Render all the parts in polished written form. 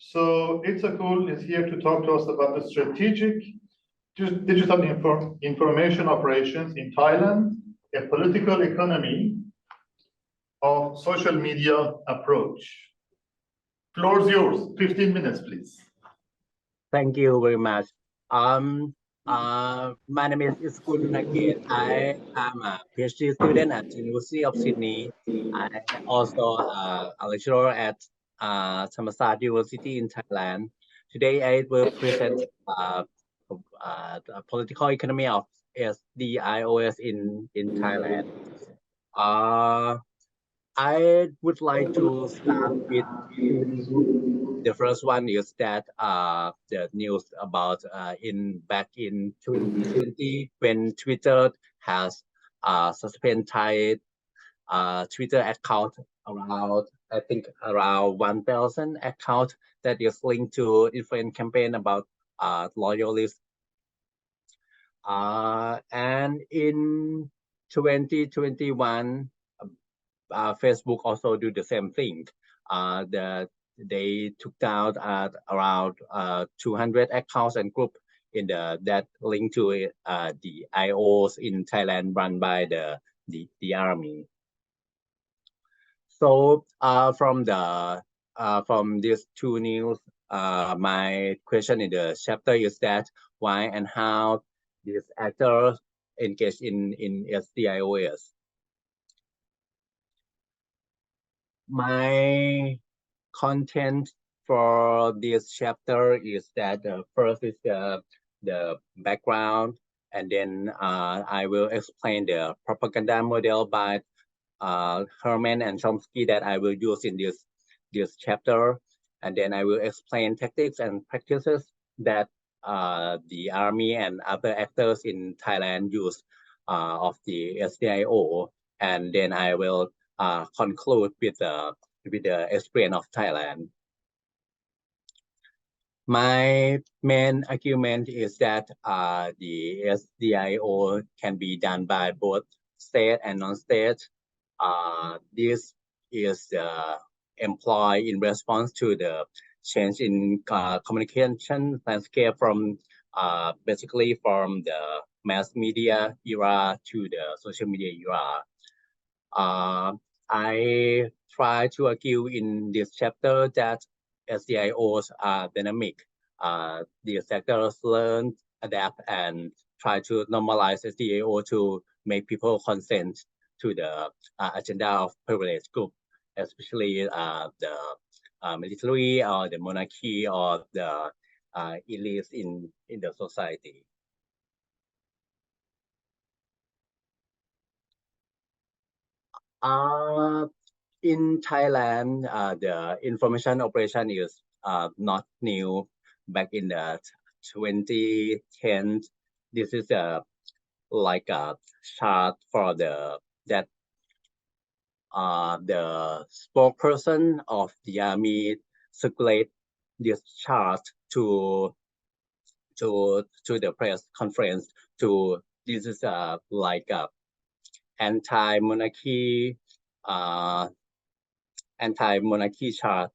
So Itsakul is here to talk to us about the strategic digital information operations in Thailand, a political economy of social media approach. Floor is yours. 15 minutes, please. Thank you very much. My name is Unahakate. I am a PhD student at University of Sydney. I also a lecturer at Thammasat University in Thailand. Today I will present the political economy of SDIOS in Thailand. I would like to start with two news. The first one is that the news about back in 2020 when Twitter has suspended Thai Twitter account around, I think, around 1,000 account that is linked to different campaign about loyalists. And in 2021, Facebook also do the same thing. They took down around 200 accounts and group in that link to the IOs in Thailand run by the army. So from these two news, my question in the chapter is that why and how these actors engage in SDIOS. My content for this chapter is that first is the background, and then I will explain the propaganda model by Herman and Chomsky that I will use in this chapter, and then I will explain tactics and practices that the army and other actors in Thailand use of the SDIO, and then I will conclude with the experience of Thailand. My main argument is that the SDIO can be done by both state and non-state. This is employed in response to the change in communication landscape from basically from the mass media era to the social media era. I try to argue in this chapter that SDIOs are dynamic. The sectors learn, adapt, and try to normalize SDIO to make people consent to the agenda of privileged group, especially the military or the monarchy or the elites in the society. In Thailand, the information operation is not new. Back in the 2010, this is like a chart for the spokesperson of the army circulate this chart to the press conference. This is like a anti-monarchy chart.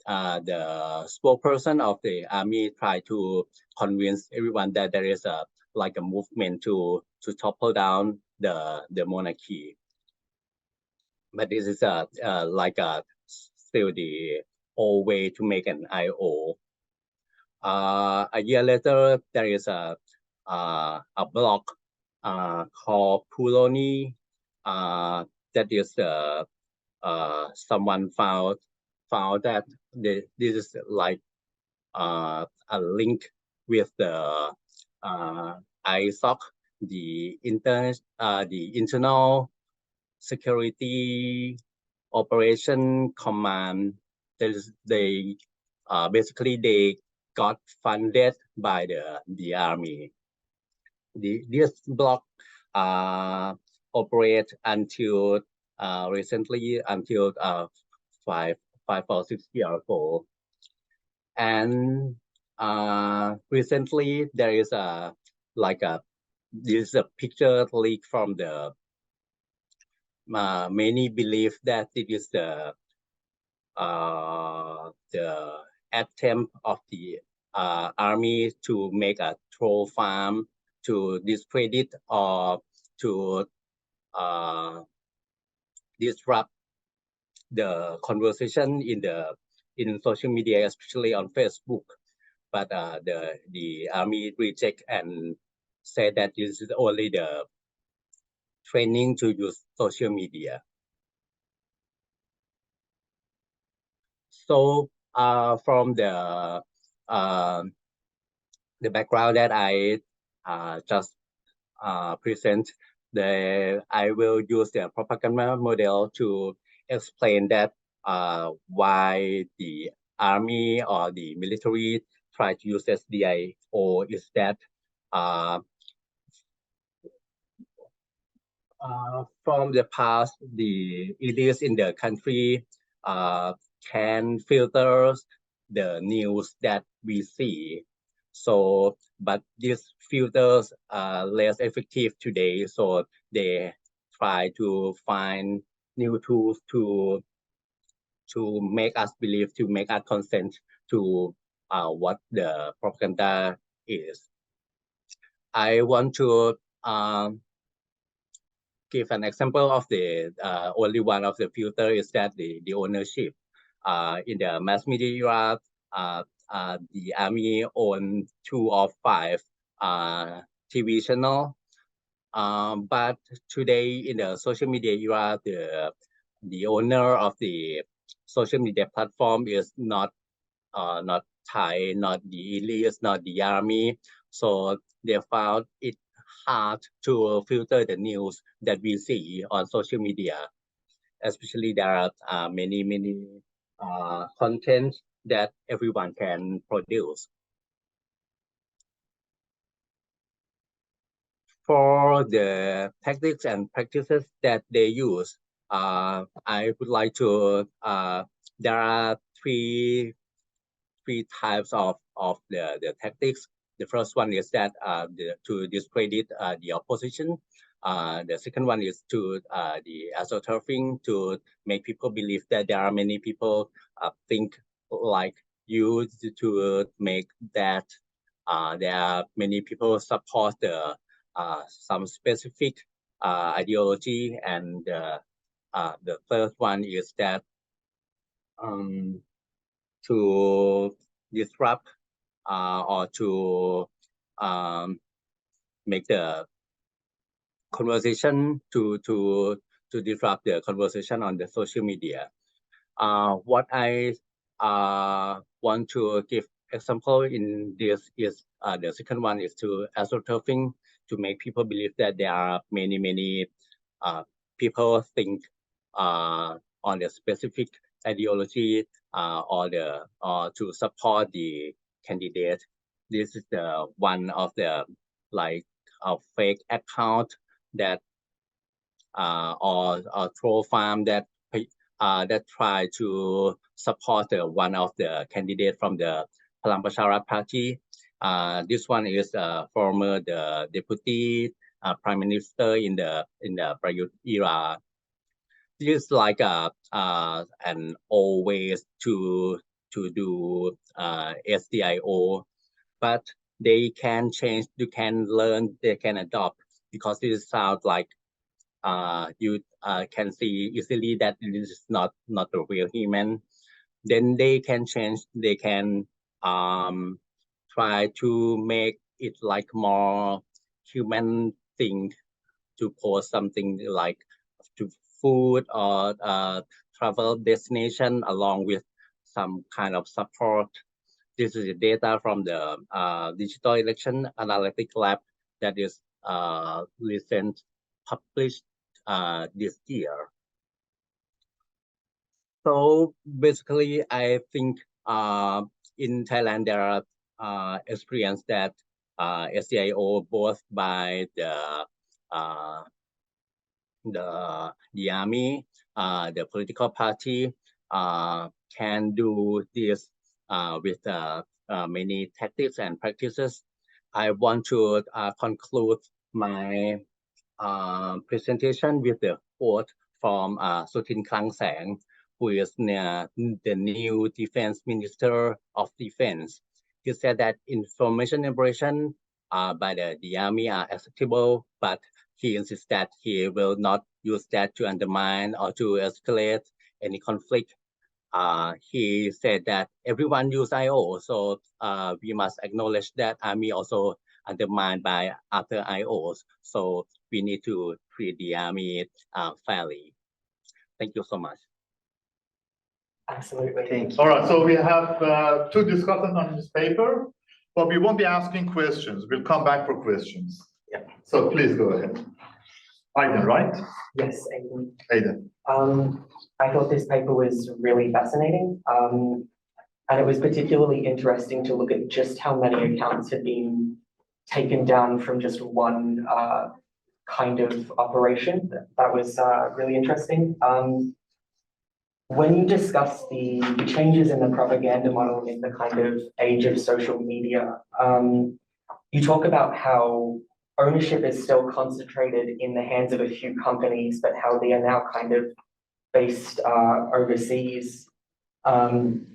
The spokesperson of the army tried to convince everyone that there is a movement to topple down the monarchy. But this is still the old way to make an IO. A year later, there is a blog called Puloni. That is someone found that this is like a link with the ISOC, the internal security operation command. They basically got funded by the army. This blog operate until recently, until 5 or 6 years ago, and recently there is this is a picture leak from the many believe that it is the attempt of the army to make a troll farm, to discredit or to disrupt the conversation in social media, especially on Facebook. But the army reject and said that this is only the training to use social media. So from the background that I just present, I will use the propaganda model to explain that why the army or the military try to use SDIO is that from the past, the elites in the country can filter the news that we see. So, but these filters are less effective today. So they try to find new tools to make us believe, to make us consent to what the propaganda is. I want to give an example of the only one of the filter is that the ownership. In the mass media era, the army owned 2 of 5 TV channel. But today in the social media era, the owner of the social media platform is not Thai, not the elites, not the army. So they found it hard to filter the news that we see on social media. Especially there are many content that everyone can produce. For the tactics and practices that they use, I would like to, there are three types of the tactics. The first one is that to discredit the opposition. The second one is to the astroturfing, to make people believe that there are many people think like you, to make that there are many people support the some specific ideology. And the third one is that to disrupt or to make the conversation to disrupt the conversation on the social media. What I want to give example in this is the second one is to astroturfing, to make people believe that there are many people think on the specific ideology or to support the candidate. This is the one of the like a fake account that or troll farm that try to support one of the candidate from the Palang Pracharat Party. This one is former the deputy prime minister in the Prayut era. This is like an old ways to do SDIO, but they can change, you can learn, they can adopt, because this sounds like you can see easily that this is not a real human. Then they can change, they can try to make it like more human thing, to post something like to food or travel destination along with some kind of support. This is the data from the Digital Election Analytic Lab that is recent published this year. So basically, I think in Thailand there are experience that SDIO both by the army, the political party can do this with many tactics and practices. I want to conclude my presentation with the quote from Sutin Klang Sang, who is the new defense minister of defense. He said that information operation by the army are acceptable, but he insists that he will not use that to undermine or to escalate any conflict. He said that everyone use IO, so we must acknowledge that army also undermined by other IOs. So we need to treat the army fairly. Thank you so much. Absolutely. Thank you. All right, so we have two discussants on this paper, but we won't be asking questions. We'll come back for questions. Yeah. So please go ahead. Aiden, right? Yes, Aiden. Aiden. I thought this paper was really fascinating. And it was particularly interesting to look at just how many accounts had been taken down from just one kind of operation. That was really interesting. When you discuss the changes in the propaganda model in the kind of age of social media, you talk about how ownership is still concentrated in the hands of a few companies, but how they are now kind of based overseas. And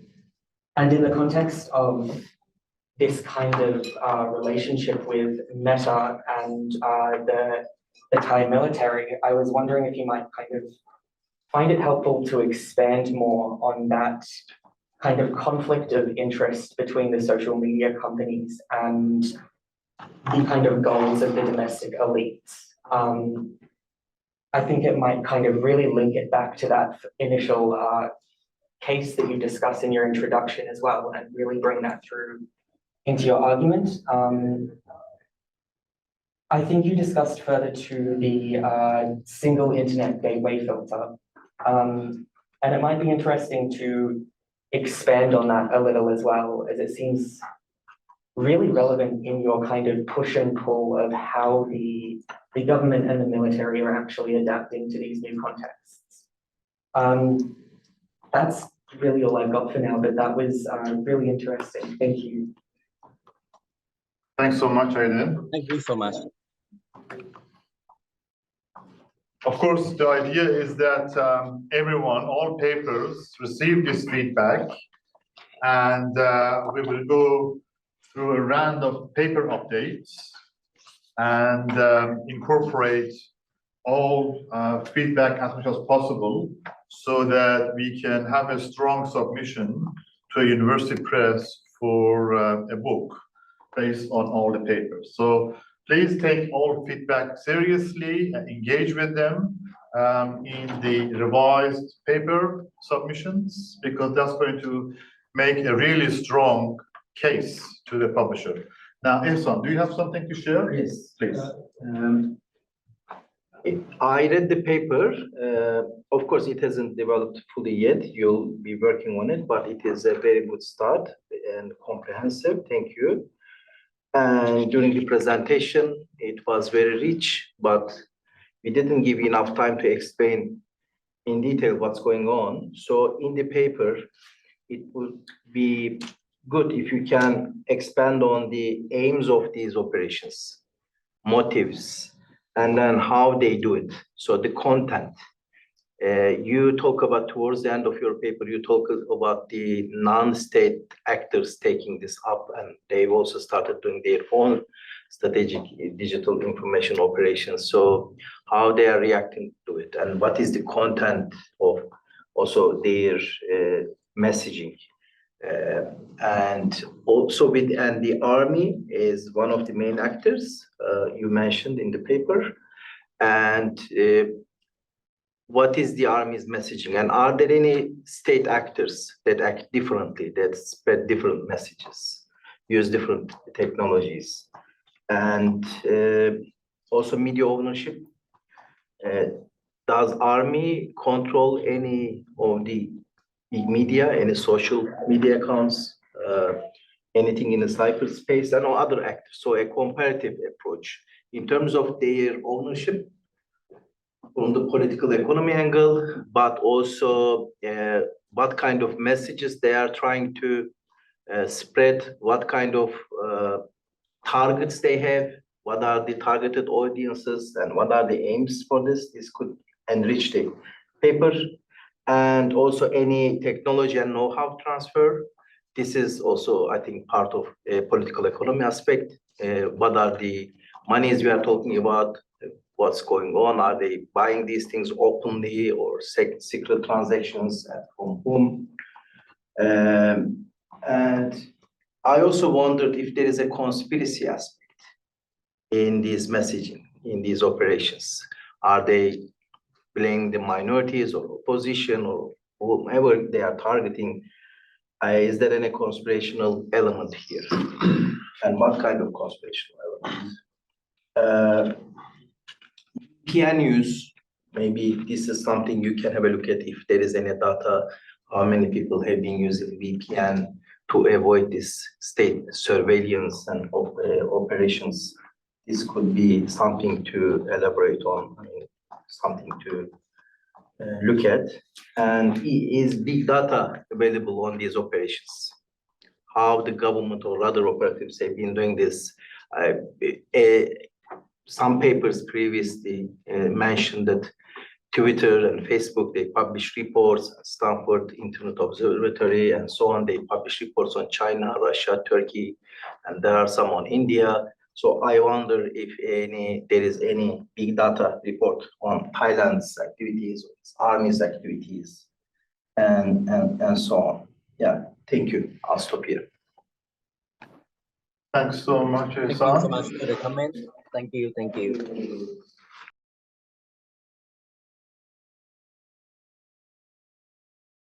in the context of this kind of relationship with Meta and the Thai military, I was wondering if you might kind of find it helpful to expand more on that kind of conflict of interest between the social media companies and the kind of goals of the domestic elites. I think it might kind of really link it back to that initial case that you discuss in your introduction as well, and really bring that through into your argument. I think you discussed further to the single internet gateway filter. And it might be interesting to expand on that a little as well, as it seems really relevant in your kind of push and pull of how the government and the military are actually adapting to these new contexts. That's really all I've got for now, but that was really interesting. Thank you. Thanks so much, Aiden. Thank you so much. Of course, the idea is that everyone, all papers, receive this feedback, and we will go through a round of paper updates and incorporate all feedback as much as possible so that we can have a strong submission to a university press for a book based on all the papers. So please take all feedback seriously and engage with them in the revised paper submissions, because that's going to make a really strong case to the publisher. Now, Ihsan, do you have something to share? Yes. Please. I read the paper. Of course, it hasn't developed fully yet. You'll be working on it, but it is a very good start and comprehensive. Thank you. And during the presentation, it was very rich, but we didn't give enough time to explain in detail what's going on. So in the paper, it would be good if you can expand on the aims of these operations, motives, and then how they do it. So the content. You talk about, towards the end of your paper, you talk about the non-state actors taking this up, and they've also started doing their own strategic digital information operations. So how they are reacting to it, and what is the content of also their messaging. And also the army is one of the main actors you mentioned in the paper. And what is the army's messaging, and are there any state actors that act differently, that spread different messages, use different technologies? And also media ownership. Does army control any of the media, any social media accounts, anything in the cyberspace, and other actors? So a comparative approach in terms of their ownership from the political economy angle, but also what kind of messages they are trying to spread, what kind of targets they have, what are the targeted audiences, and what are the aims for this. This could enrich the paper. and also any technology and know-how transfer. This is also, I think, part of a political economy aspect. What are the monies we are talking about? What's going on? Are they buying these things openly or secret transactions and from whom? And I also wondered if there is a conspiracy aspect in this messaging, in these operations. Are they blaming the minorities or opposition or whomever they are targeting? Is there any conspirational element here? And what kind of conspirational element? VPN use, maybe this is something you can have a look at if there is any data, how many people have been using VPN to avoid this state surveillance and operations. This could be something to elaborate on, something to look at. And is big data available on these operations? How the government or other operatives have been doing this? Some papers previously mentioned that Twitter and Facebook, they publish reports, Stanford Internet Observatory and so on, they publish reports on China, Russia, Turkey, and there are some on India. So I wonder if there is any big data report on Thailand's activities, its army's activities, and so on. Yeah, thank you. I'll stop here. Thanks so much, Thank you Ihsan. so much for the comment. Thank you.